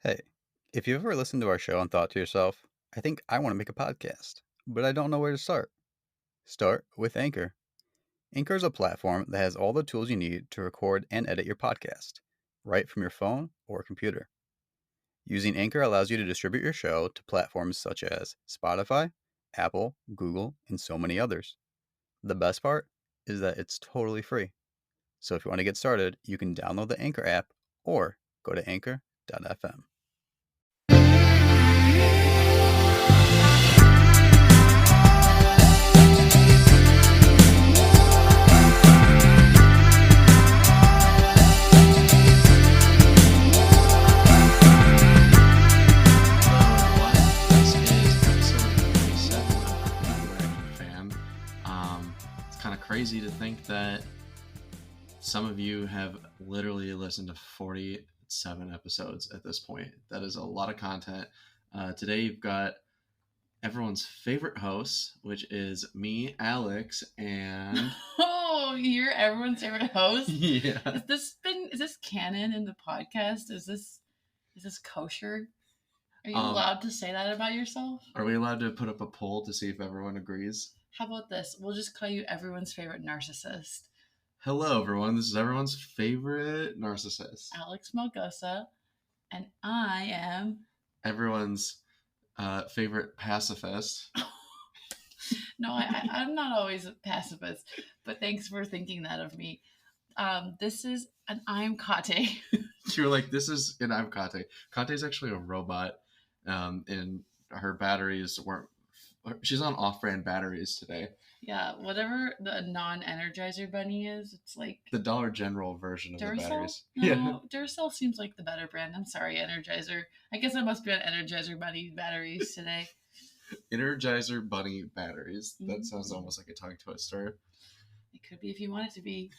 Hey, if you've ever listened to our show and thought to yourself, I think I want to make a podcast, but I don't know where to start, start with Anchor. Anchor is a platform that has all the tools you need to record and edit your podcast, right from your phone or computer. Using Anchor allows you to distribute your show to platforms such as Spotify, Apple, Google, and so many others. The best part is that it's totally free. So if you want to get started, you can download the Anchor app or go to anchor.fm. Hello, everyone. This is episode 47 of Discography Fam. It's kind of crazy to think that some of you have literally listened to 47 episodes at this point. That is a lot of content. Today, you've got everyone's favorite host, which is me, Alex, and Oh, you're everyone's favorite host? yeah, Is this canon in the podcast? Is this kosher? Are you Um, allowed to say that about yourself? are we allowed to put up a poll to see if everyone agrees? How about this? We'll just call you everyone's favorite narcissist. Hello, everyone. This is everyone's favorite narcissist. Alex Melgosa, and I am Everyone's favorite pacifist. No, I'm not always a pacifist, but thanks for thinking that of me. This is an I'm Katé. You were like, this is an I'm Katé. Katé's actually a robot, and her batteries weren't. She's on off-brand batteries today. Yeah, whatever the non-Energizer bunny is, it's like The Dollar General version of the Duracell? batteries. No, Yeah, Duracell seems like the better brand. I'm sorry, Energizer. I guess I must be on Energizer bunny batteries today. Energizer Bunny batteries. That Mhm. sounds almost like a tongue twister. It could be if you want it to be.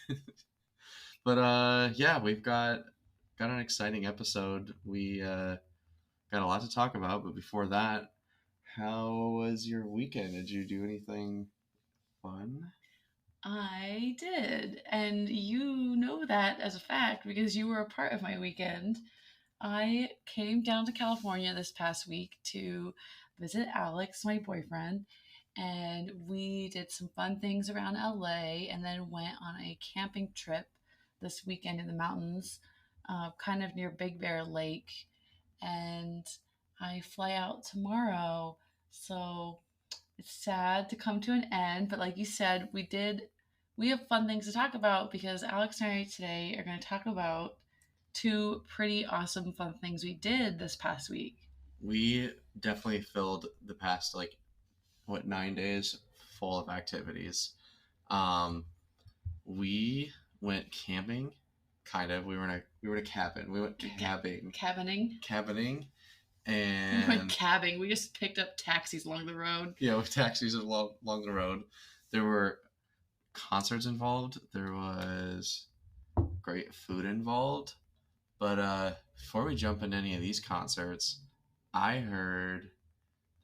But yeah, we've got an exciting episode. We got a lot to talk about, but before that, how was your weekend? Did you do anything fun? I did, and you know that as a fact because you were a part of my weekend. I came down to California this past week to visit Alex, my boyfriend, and we did some fun things around LA and then went on a camping trip this weekend in the mountains, kind of near Big Bear Lake. And I fly out tomorrow. So it's sad to come to an end, but like you said, we have fun things to talk about because Alex and I today are going to talk about two pretty awesome fun things we did this past week. We definitely filled the past 9 days full of activities. We went camping, kind of. We were in a cabin. We went cabbing. Cabining. We And went cabbing. We just picked up taxis along the road. yeah, with taxis along the road. There were concerts involved. There was great food involved. But before we jump into any of these concerts, I heard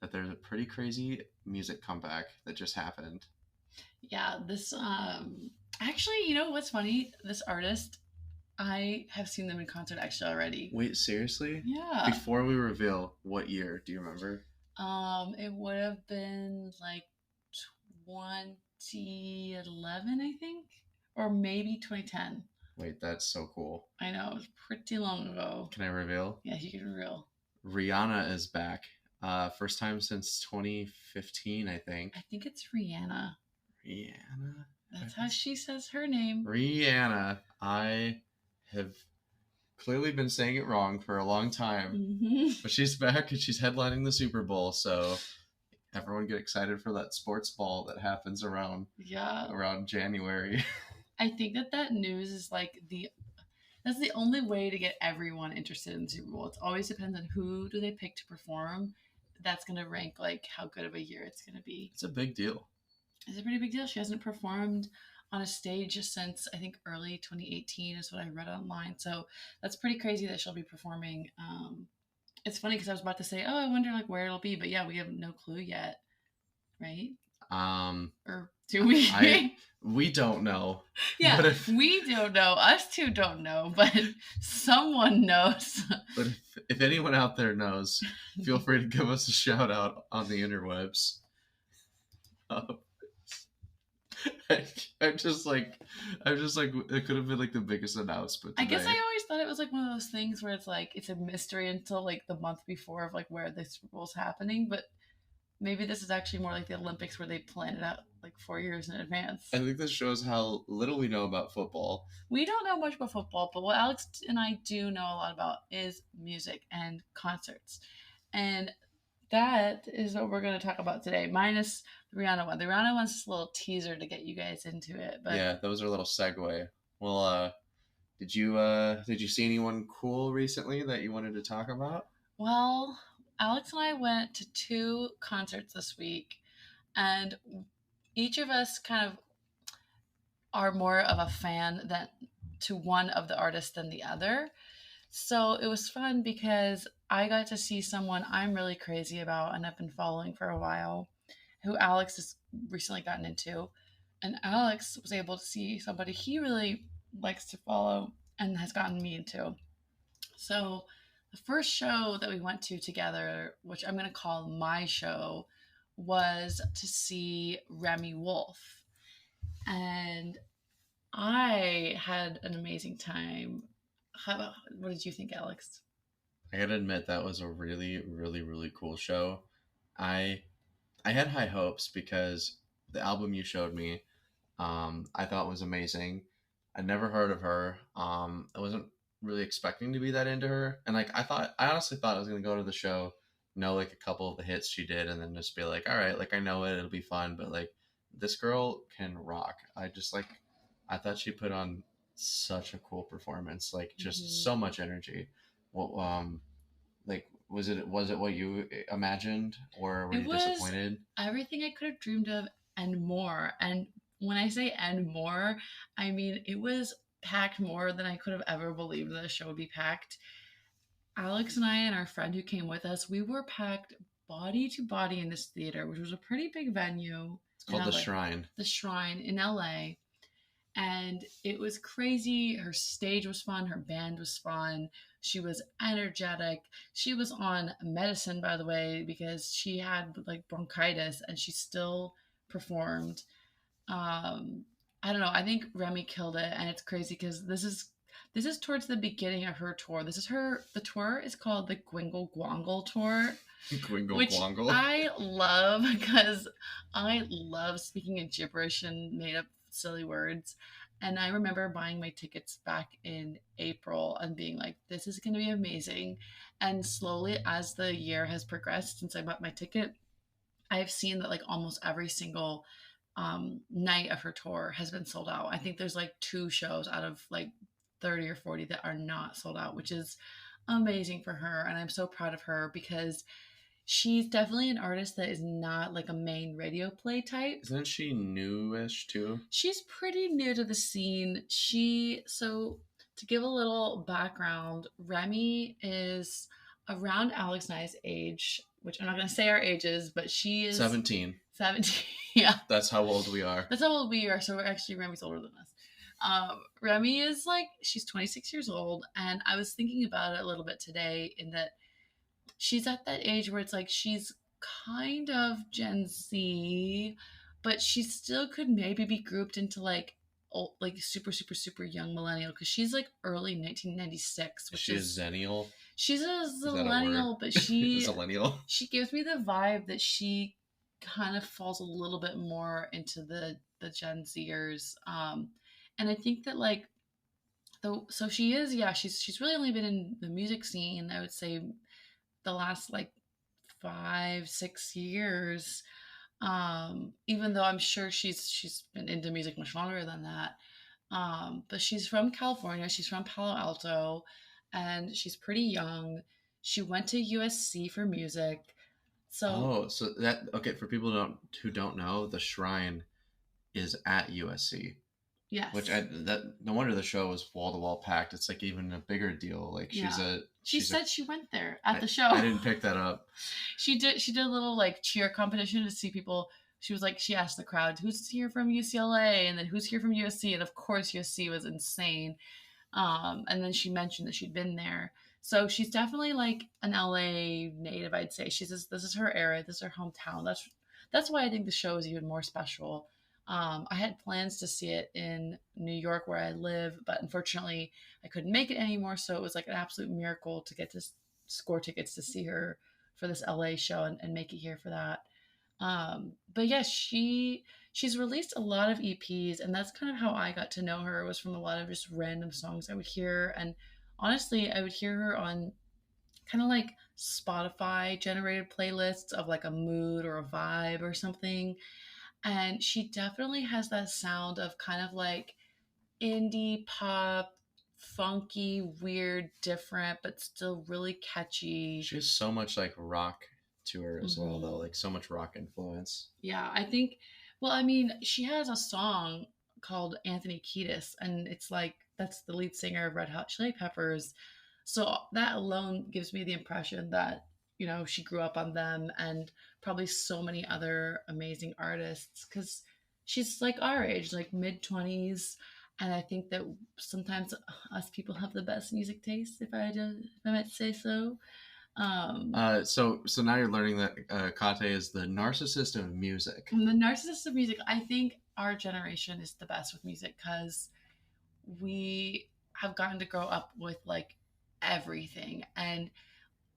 that there's a pretty crazy music comeback that just happened. Yeah, this actually, you know what's funny? This artist, I have seen them in concert actually already. Wait, seriously? Yeah. Before we reveal what year, do you remember? It would have been like 2011, I think, or maybe 2010. Wait, that's so cool. I know, it was pretty long ago. Can I reveal? Yeah, you can reveal. Rihanna is back. First time since 2015, I think. I think it's Rihanna. Rihanna? That's how she says her name. Rihanna. I have clearly been saying it wrong for a long time. Mm-hmm. But she's back and she's headlining the Super Bowl, so everyone get excited for that sports ball that happens around January. I think that news is like that's the only way to get everyone interested in the Super Bowl. It always depends on who do they pick to perform. That's going to rank like how good of a year it's going to be. It's a big deal. It's a pretty big deal. She hasn't performed on a stage since I think early 2018 is what I read online. So that's pretty crazy that she'll be performing. It's funny because I was about to say, oh, I wonder like where it'll be, but yeah, we have no clue yet, right? Or do we? We don't know. Yeah, we don't know. Us two don't know, but someone knows. But if anyone out there knows, feel free to give us a shout out on the interwebs. I'm just like, it could have been like the biggest announcement today. I guess I always thought it was like one of those things where it's like it's a mystery until like the month before of like where this was happening, but maybe this is actually more like the Olympics where they plan it out like 4 years in advance. I think this shows how little we know about football. We don't know much about football, but what Alex and I do know a lot about is music and concerts. And that is what we're going to talk about today, minus the Rihanna one. The Rihanna one's just a little teaser to get you guys into it. But yeah, that was our little segue. Well, did you see anyone cool recently that you wanted to talk about? Well, Alex and I went to 2 concerts this week, and each of us kind of are more of a fan to one of the artists than the other. So it was fun because I got to see someone I'm really crazy about and I've been following for a while, who Alex has recently gotten into. And Alex was able to see somebody he really likes to follow and has gotten me into. So the first show that we went to together, which I'm going to call my show, was to see Remi Wolf. And I had an amazing time. What did you think, Alex? I gotta admit that was a really, really, really cool show. I had high hopes because the album you showed me, I thought was amazing. I'd never heard of her. I wasn't really expecting to be that into her, and like I honestly thought I was gonna go to the show, know like a couple of the hits she did, and then just be like, all right, like I know it, it'll be fun. But like this girl can rock. I thought she put on such a cool performance, like just so much energy. Well, like was it what you imagined, or were you disappointed? Everything I could have dreamed of and more. And when I say and more, I mean it was packed more than I could have ever believed that a show would be packed. Alex and I and our friend who came with us, we were packed body to body in this theater, which was a pretty big venue. It's called the Shrine. The Shrine in LA. And it was crazy. Her stage was fun. Her band was fun. She was energetic. She was on medicine, by the way, because she had like bronchitis and she still performed. I don't know. I think Remi killed it, and it's crazy because this is towards the beginning of her tour. The tour is called the Gwingle Gwongle Tour. Which I love because I love speaking in gibberish and made up silly words. And I remember buying my tickets back in April and being like, this is going to be amazing. And slowly, as the year has progressed since I bought my ticket, I've seen that like almost every single night of her tour has been sold out. I think there's like 2 shows out of like 30 or 40 that are not sold out, which is amazing for her. And I'm so proud of her because she's definitely an artist that is not like a main radio play type. Isn't she newish too? She's pretty new to the scene. So to give a little background, Remi is around Alex and I's age, which I'm not going to say our ages, but she is 17. 17. Yeah. That's how old we are. That's how old we are. So we're actually, Remi's older than us. Remi is like, she's 26 years old. And I was thinking about it a little bit today in that she's at that age where it's like she's kind of Gen Z, but she still could maybe be grouped into like old, like super, super, super young millennial because she's like early 1996. Which is Zennial? She's a Zillennial, but Zillennial. She gives me the vibe that she kind of falls a little bit more into the Gen Zers. And I think that like, so she is, yeah, she's really only been in the music scene, I would say, the last like 5-6 years, even though I'm sure she's been into music much longer than that, but she's from California, she's from Palo Alto, and she's pretty young. She went to USC for music. So okay, for people who don't know, the Shrine is at USC. Yes. Which no wonder the show was wall to wall packed. It's like even a bigger deal. Like she said she went there at the show. I didn't pick that up. She did a little like cheer competition to see people she was like, she asked the crowd, who's here from UCLA? And then who's here from USC? And of course, USC was insane. And then she mentioned that she'd been there. So she's definitely like an LA native, I'd say. She says this is her area, this is her hometown. That's why I think the show is even more special. I had plans to see it in New York where I live, but unfortunately I couldn't make it anymore. So it was like an absolute miracle to get to score tickets to see her for this LA show and make it here for that. But yeah, she's released a lot of EPs, and that's kind of how I got to know her, was from a lot of just random songs I would hear. And honestly, I would hear her on kind of like Spotify generated playlists of like a mood or a vibe or something. And she definitely has that sound of kind of like indie pop, funky, weird, different, but still really catchy. She has so much like rock to her as well, though, Mhm. like so much rock influence. Yeah, I think, well, I mean, she has a song called Anthony Kiedis, and it's like that's the lead singer of Red Hot Chili Peppers. So that alone gives me the impression that, you know, she grew up on them and probably so many other amazing artists, because she's like our age, like mid 20s. And I think that sometimes us people have the best music taste, if I might say so. Um, So now you're learning that Kate is the narcissist of music. the narcissist of music, I think our generation is the best with music because we have gotten to grow up with like everything. And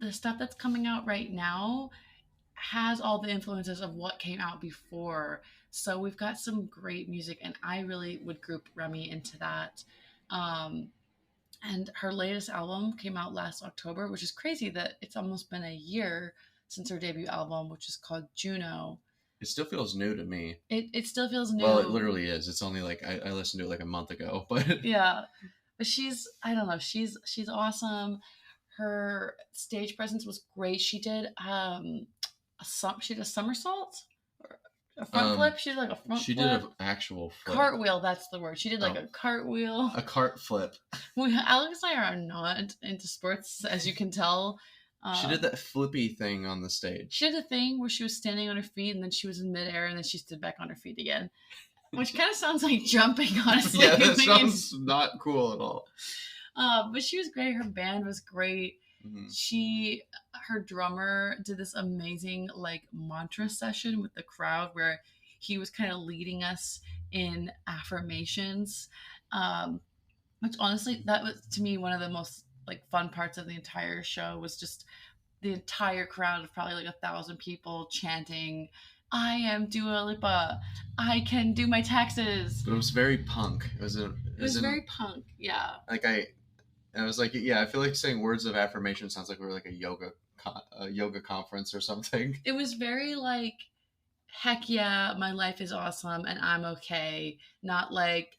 the stuff that's coming out right now has all the influences of what came out before. So we've got some great music, and I really would group Remi into that. Um, and her latest album came out last October, which is crazy that it's almost been a year since her debut album, which is called Juno. It still feels new to me. It still feels new. Well, it literally is. It's only like I listened to it like a month ago, but Yeah, but I don't know, she's awesome. Her stage presence was great. She did a somersault, or a front flip. She did like a front she flip. did an actual flip. Cartwheel, that's the word. She did like a cartwheel. A cart flip. Alex and I are not into sports, as you can tell. She did that flippy thing on the stage. She did a thing where she was standing on her feet and then she was in midair and then she stood back on her feet again, which kind of sounds like jumping, honestly. Yeah, that sounds not cool at all. But she was great. Her band was great. Mm-hmm. Her drummer did this amazing like mantra session with the crowd where he was kind of leading us in affirmations, which honestly, that was to me one of the most like fun parts of the entire show, was just the entire crowd of probably like 1,000 people chanting, "I am Dua Lipa. I can do my taxes." But it was very punk. It was very punk. Yeah. Like I was like, yeah, I feel like saying words of affirmation sounds like we were like a yoga conference or something. It was very like, heck yeah, my life is awesome and I'm okay. Not like,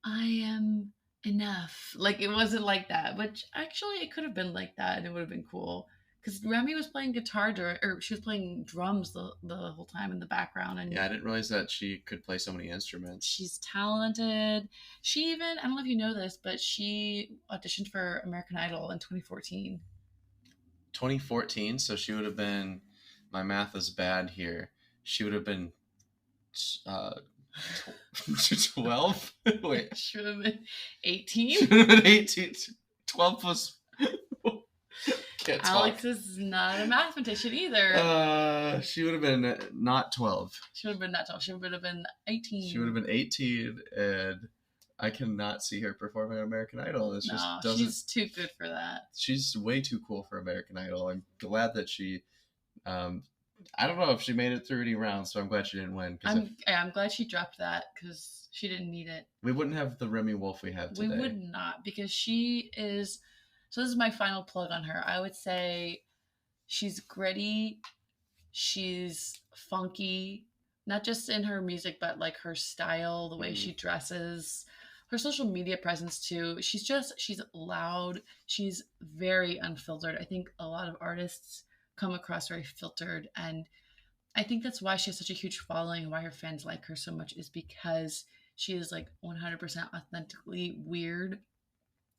I am enough. Like, it wasn't like that, which actually it could have been like that and it would have been cool. Because Remi was playing guitar or she was playing drums the whole time in the background. And yeah, I didn't realize that she could play so many instruments. She's talented. She even, I don't know if you know this, but she auditioned for American Idol in 2014. 2014, so she would have been, my math is bad here, she would have been 12? Wait. She would have been 18? She would have been 18. 12 plus... Alex is not a mathematician either. She would have been not 12. She would have been not 12. She would have been 18. She would have been 18, and I cannot see her performing on American Idol. It's just doesn't. She's too good for that. She's way too cool for American Idol. I'm glad that she. I don't know if she made it through any rounds, so I'm glad she didn't win. I'm glad she dropped that because she didn't need it. We wouldn't have the Remi Wolf we have today. We would not, because she is. So this is my final plug on her. I would say she's gritty. She's funky, not just in her music, but like her style, the way she dresses, her social media presence too. She's loud. She's very unfiltered. I think a lot of artists come across very filtered, and I think that's why she has such a huge following and why her fans like her so much, is because she is like 100% authentically weird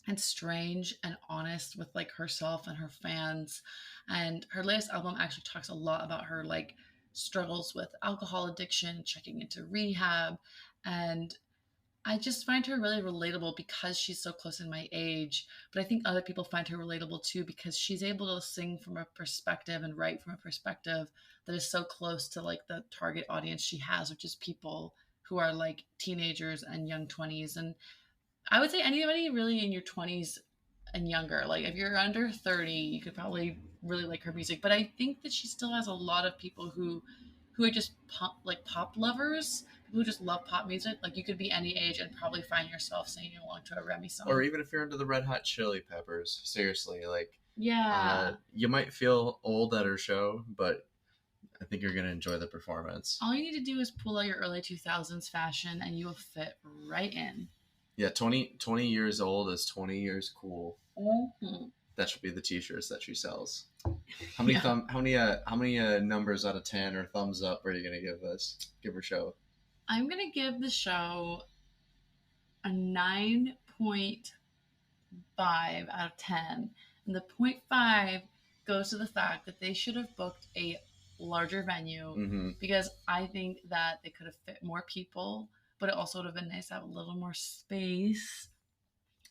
and strange and honest with like herself and her fans. And her latest album actually talks a lot about her like struggles with alcohol addiction, checking into rehab, and I just find her really relatable because she's so close in my age. But I think other people find her relatable too because she's able to sing from a perspective and write from a perspective that is so close to like the target audience she has, which is people who are like teenagers and young 20s. And I would say anybody really in your 20s and younger. Like if you're under 30, you could probably really like her music. But I think that she still has a lot of people who are just pop lovers, people who just love pop music. Like you could be any age and probably find yourself singing along to a Remi song. Or even if you're into the Red Hot Chili Peppers, seriously, like Yeah. you might feel old at her show, but I think you're gonna enjoy the performance. All you need to do is pull out your early 2000s fashion and you will fit right in. Yeah, 20 years old is 20 years cool. Mm-hmm. That should be the t-shirts that she sells. How many how many numbers out of 10 or thumbs up are you gonna give her show? I'm gonna give the show a 9.5 out of 10, and the 0.5 goes to the fact that they should have booked a larger venue because I think that they could have fit more people, but it also would have been nice to have a little more space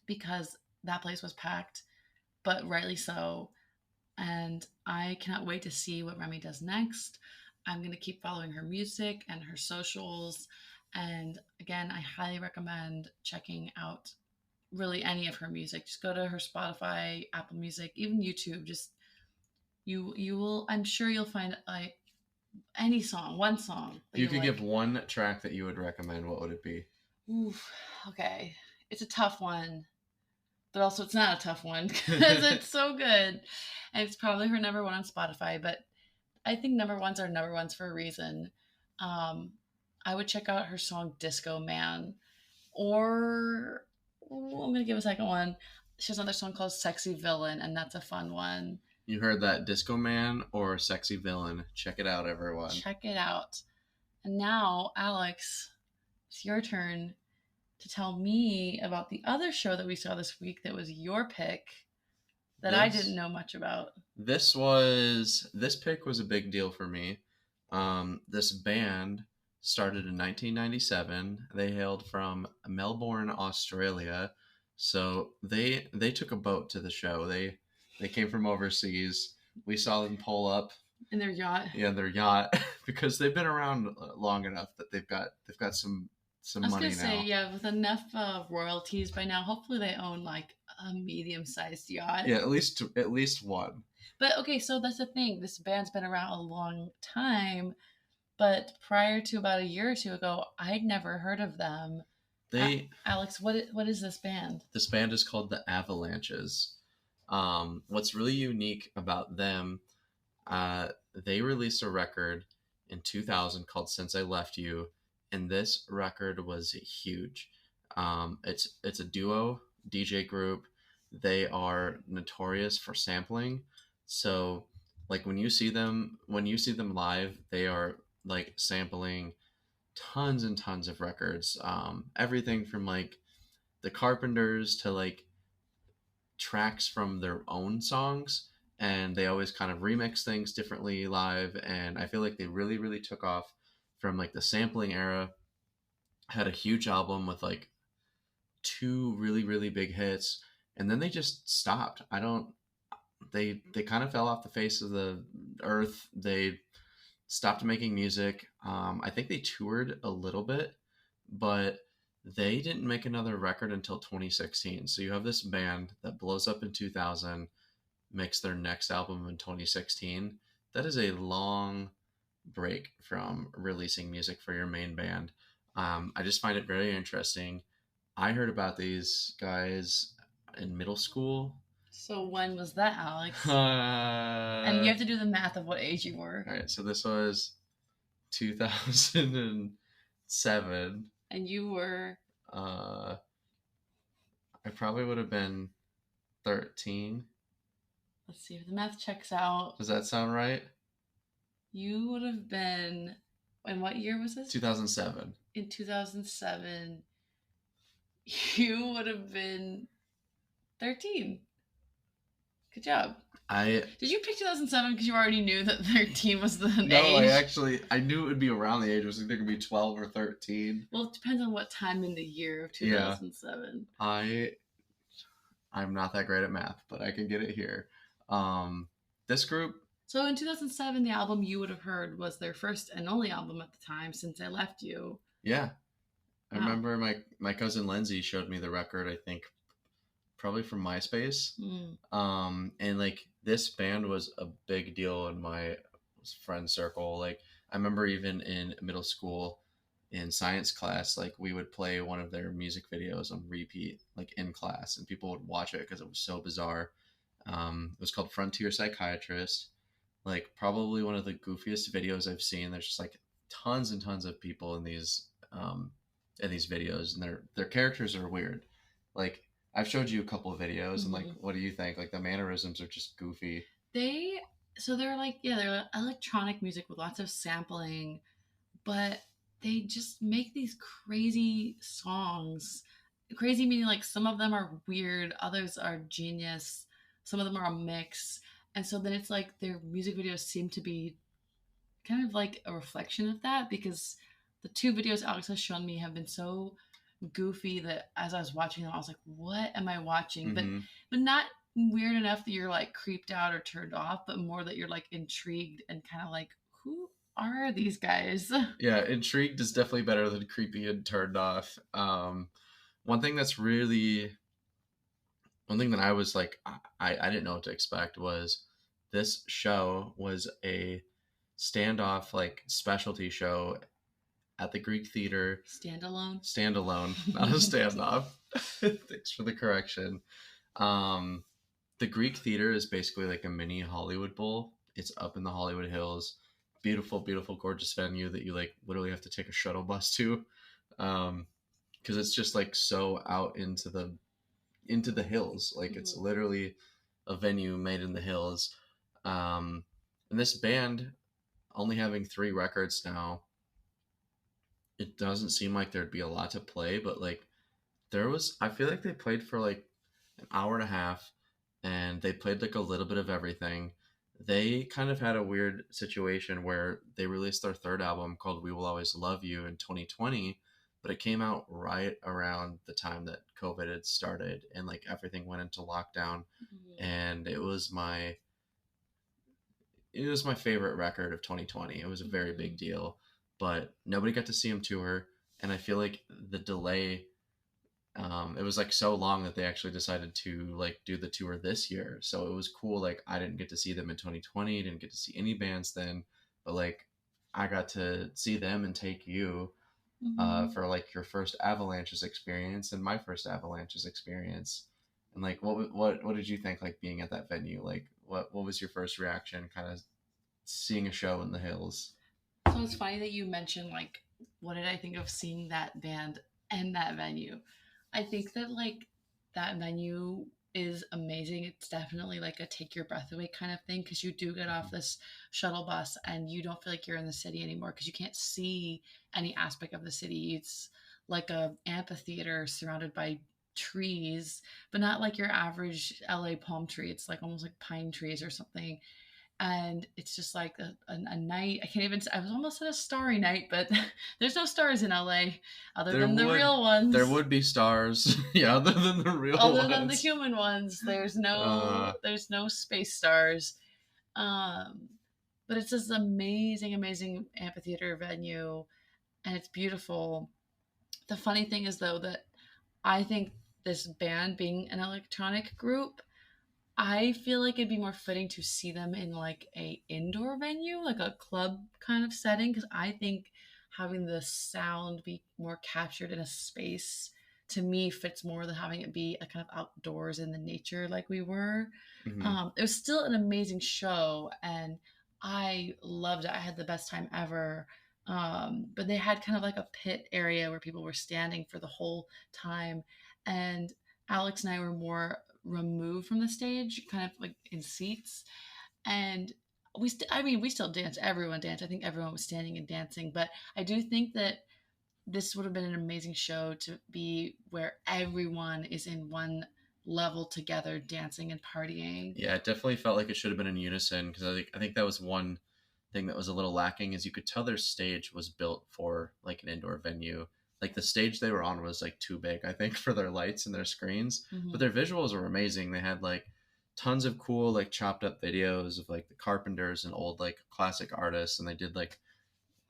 because that place was packed, but rightly so. And I cannot wait to see what Remi does next. I'm going to keep following her music and her socials. And again, I highly recommend checking out really any of her music. Just go to her Spotify, Apple Music, even YouTube. Just you will, I'm sure you'll find like any song, one song. If you could give one track that you would recommend, what would it be? Oof, okay. It's a tough one, but also it's not a tough one because it's so good. And it's probably her number one on Spotify, but I think number ones are number ones for a reason. I would check out her song Disco Man, or I'm going to give a second one. She has another song called Sexy Villain, and that's a fun one. You heard that, Disco Man or Sexy Villain. Check it out, everyone. Check it out. And now, Alex, it's your turn to tell me about the other show that we saw this week that was your pick that I didn't know much about. This pick was a big deal for me. This band started in 1997. They hailed from Melbourne, Australia. So they took a boat to the show. They came from overseas. We saw them pull up in their yacht. Yeah, their yacht because they've been around long enough that they've got some money now. I was gonna say, yeah, with enough royalties by now, hopefully they own like a medium-sized yacht. Yeah, at least one. But okay, so that's the thing. This band's been around a long time, but prior to about a year or two ago, I'd never heard of them. Alex, what is this band? This band is called the Avalanches. What's really unique about them, they released a record in 2000 called Since I Left You, and this record was huge. It's a duo DJ group. They are notorious for sampling. So like when you see them live, they are like sampling tons and tons of records. Everything from like the Carpenters to like tracks from their own songs, and they always kind of remix things differently live, and I feel like they really, really took off from like the sampling era. Had a huge album with like 2 really, really big hits, and then they just stopped. They kind of fell off the face of the earth. They stopped making music. I think they toured a little bit, but they didn't make another record until 2016. So you have this band that blows up in 2000, makes their next album in 2016. That is a long break from releasing music for your main band. I just find it very interesting. I heard about these guys in middle school. So when was that, Alex? And you have to do the math of what age you were. All right, so this was 2007. And you were? I probably would have been 13. Let's see if the math checks out. Does that sound right? You would have been, in what year was this? 2007. In 2007, you would have been 13. Good job. Did you pick 2007 because you already knew that 13 was the No, age? I knew it would be around the age. It was either gonna be 12 or 13. Well, it depends on what time in the year of Yeah. 2007. I'm not that great at math, but I can get it here. This group. So in 2007, the album you would have heard was their first and only album at the time since I left you. Yeah. I remember my cousin Lindsay showed me the record, I think probably from MySpace. And like this band was a big deal in my friend circle. Like I remember even in middle school in science class, like we would play one of their music videos on repeat, like in class, and people would watch it because it was so bizarre. It was called Frontier Psychiatrist. Like probably one of the goofiest videos I've seen. There's just like tons and tons of people in these videos, and their characters are weird. Like I've showed you a couple of videos, and like, what do you think? Like the mannerisms are just goofy. They're like, yeah, they're electronic music with lots of sampling, but they just make these crazy songs. Crazy meaning like some of them are weird, others are genius, some of them are a mix. And so then it's like their music videos seem to be kind of like a reflection of that, because the two videos Alex has shown me have been so goofy that as I was watching them, I was like, what am I watching? But not weird enough that you're like creeped out or turned off, but more that you're like intrigued and kind of like, who are these guys? Yeah, intrigued is definitely better than creepy and turned off. One thing that I was like, I didn't know what to expect was this show was a standoff like specialty show at the Greek Theater. Standalone, not a standoff. Thanks for the correction. The Greek Theater is basically like a mini Hollywood Bowl. It's up in the Hollywood Hills. Beautiful, beautiful, gorgeous venue that you like literally have to take a shuttle bus to, because it's just like so out into the hills. Like it's literally a venue made in the hills. And this band only having 3 records now, it doesn't seem like there'd be a lot to play, but like I feel like they played for like an hour and a half, and they played like a little bit of everything. They kind of had a weird situation where they released their 3rd album called We Will Always Love You in 2020, but it came out right around the time that COVID had started and like everything went into lockdown. And it was my favorite record of 2020. It was a very big deal, but nobody got to see him tour. And I feel like the delay, it was like so long that they actually decided to like do the tour this year. So it was cool. Like I didn't get to see them in 2020, didn't get to see any bands then, but like I got to see them and take you for like your first Avalanches experience and my first Avalanches experience. And like what did you think, like being at that venue? Like what was your first reaction kind of seeing a show in the hills? So it's funny that you mentioned like what did I think of seeing that band and that venue. I think that like that venue is amazing. It's definitely like a take your breath away kind of thing, because you do get off this shuttle bus and you don't feel like you're in the city anymore because you can't see any aspect of the city. It's like a amphitheater surrounded by trees, but not like your average LA palm tree. It's like almost like pine trees or something. And it's just like a night. I was almost at a starry night, but there's no stars in LA other than the real ones. There would be stars. Yeah, other than the real ones. Other than the human ones, there's no space stars. But it's this amazing, amazing amphitheater venue, and it's beautiful. The funny thing is though that I think this band being an electronic group, I feel like it'd be more fitting to see them in like a indoor venue, like a club kind of setting, because I think having the sound be more captured in a space to me fits more than having it be a kind of outdoors in the nature like we were. It was still an amazing show and I loved it. I had the best time ever. But they had kind of like a pit area where people were standing for the whole time, and Alex and I were more removed from the stage, kind of like in seats. And we still danced. Everyone danced. I think everyone was standing and dancing. But I do think that this would have been an amazing show to be where everyone is in one level together, dancing and partying. Yeah, it definitely felt like it should have been in unison, because I think that was one thing that was a little lacking, is you could tell their stage was built for like an indoor venue. Like the stage they were on was like too big, I think, for their lights and their screens. Mhm. But their visuals were amazing. They had like tons of cool like chopped up videos of like the Carpenters and old like classic artists, and they did like,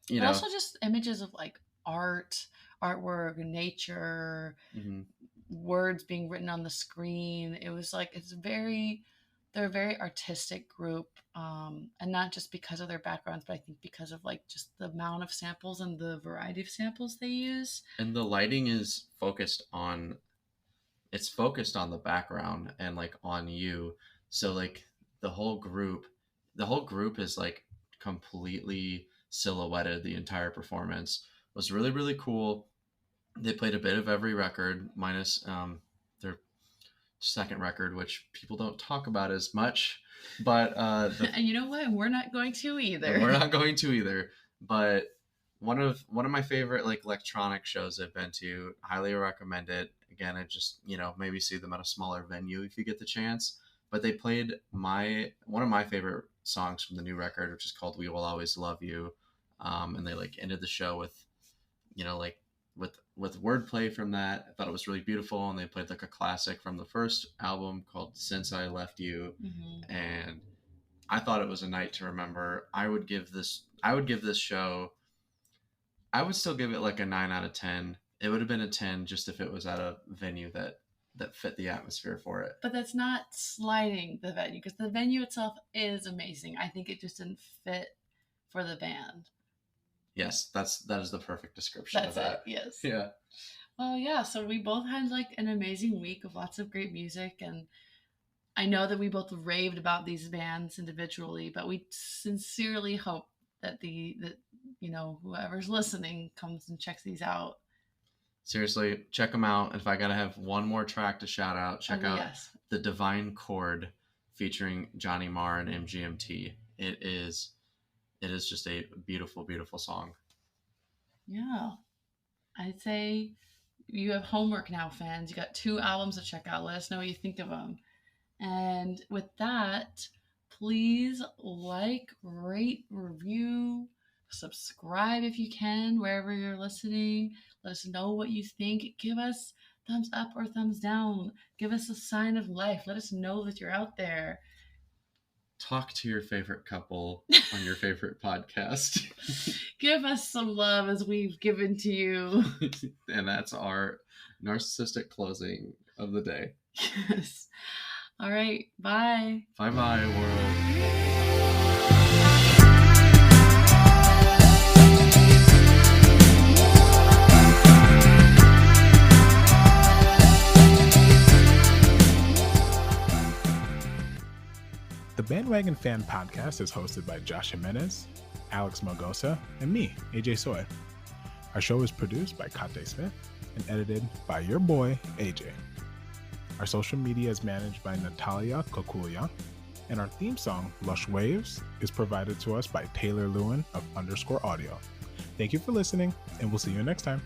you But know, also just images of like artwork, nature, mhm. words being written on the screen. It was like they're a very artistic group, and not just because of their backgrounds, but I think because of like just the amount of samples and the variety of samples they use. And the lighting is focused on, it's focused on the background and like on you. So like the whole group is like completely silhouetted. The entire performance was really, really cool. They played a bit of every record minus their second record, which people don't talk about as much, but And you know what? We're not going to either. we're not going to either. But one of my favorite like electronic shows I've been to, highly recommend it. Again, I just, maybe see them at a smaller venue if you get the chance. But they played one of my favorite songs from the new record, which is called "We Will Always Love You," and they like ended the show with, like with wordplay from that. I thought it was really beautiful, and they played like a classic from the first album called "Since I Left You," Mm-hmm. and I thought it was a night to remember. I would give this show, I would still give it like a 9 out of 10. It would have been a 10 just if it was at a venue that fit the atmosphere for it. But that's not slighting the venue, because the venue itself is amazing. I think it just didn't fit for the band. Yes, that is the perfect description of that. Yes. Yeah. Well, yeah, so we both had like an amazing week of lots of great music, and I know that we both raved about these bands individually, but we sincerely hope that whoever's listening comes and checks these out. Seriously, check them out. If I gotta have one more track to shout out, check out The Divine Chord featuring Johnny Marr and MGMT. It is just a beautiful, beautiful song. Yeah. I'd say you have homework now, fans. You got 2 albums to check out. Let us know what you think of them. And with that, please like, rate, review, subscribe if you can, wherever you're listening. Let us know what you think. Give us thumbs up or thumbs down. Give us a sign of life. Let us know that you're out there. Talk to your favorite couple on your favorite podcast. Give us some love as we've given to you. And that's our narcissistic closing of the day. Yes. All right. Bye. Bye-bye, world. The Bandwagon Fan Podcast is hosted by Josh Jimenez, Alex Melgosa, and me, AJ Soy. Our show is produced by Katé Smith and edited by your boy, AJ. Our social media is managed by Natalia Kokulia, and our theme song, Lush Waves, is provided to us by Taylor Lewin of _audio. Thank you for listening, and we'll see you next time.